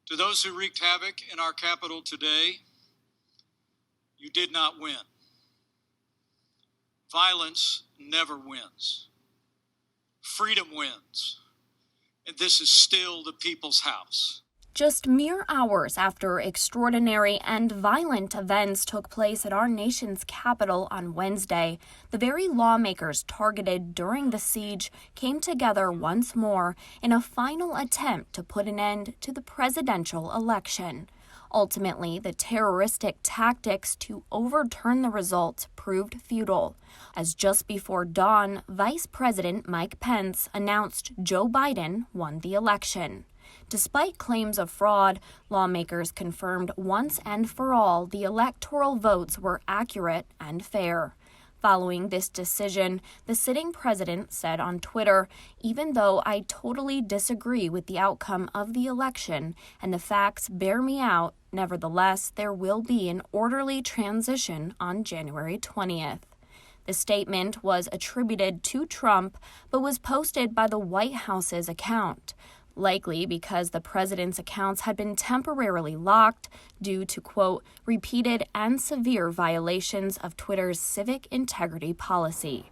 To those who wreaked havoc in our capital today, you did not win. Violence never wins. Freedom wins. And this is still the people's house. Just mere hours after extraordinary and violent events took place at our nation's capital on Wednesday, the very lawmakers targeted during the siege came together once more in a final attempt to put an end to the presidential election. Ultimately, the terroristic tactics to overturn the result proved futile, as just before dawn, Vice President Mike Pence announced Joe Biden won the election. Despite claims of fraud, lawmakers confirmed once and for all the electoral votes were accurate and fair. Following this decision, the sitting president said on Twitter, "Even though I totally disagree with the outcome of the election and the facts bear me out, nevertheless, there will be an orderly transition on January 20th. The statement was attributed to Trump, but was posted by the White House's account, likely because the president's accounts had been temporarily locked due to, quote, repeated and severe violations of Twitter's civic integrity policy.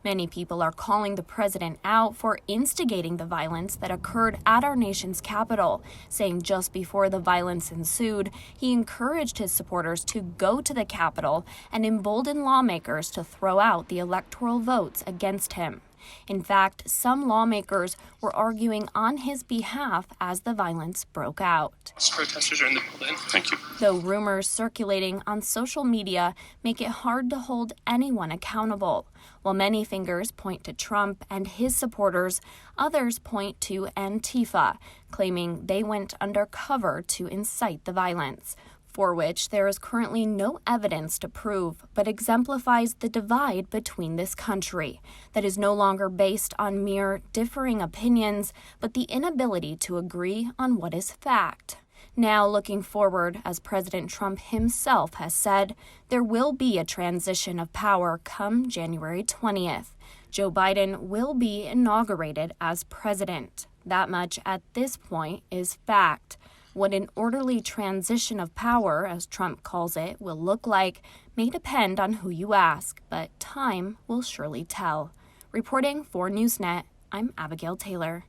Many people are calling the president out for instigating the violence that occurred at our nation's capital, saying just before the violence ensued, he encouraged his supporters to go to the Capitol and embolden lawmakers to throw out the electoral votes against him. In fact, some lawmakers were arguing on his behalf as the violence broke out. Protesters are in the building. Thank you. Though rumors circulating on social media make it hard to hold anyone accountable. While many fingers point to Trump and his supporters, others point to Antifa, claiming they went undercover to incite the violence, for which there is currently no evidence to prove, but exemplifies the divide between this country that is no longer based on mere differing opinions, but the inability to agree on what is fact. Now, looking forward, as President Trump himself has said, there will be a transition of power come January 20th. Joe Biden will be inaugurated as president. That much at this point is fact. What an orderly transition of power, as Trump calls it, will look like may depend on who you ask, but time will surely tell. Reporting for Newsnet, I'm Abigail Taylor.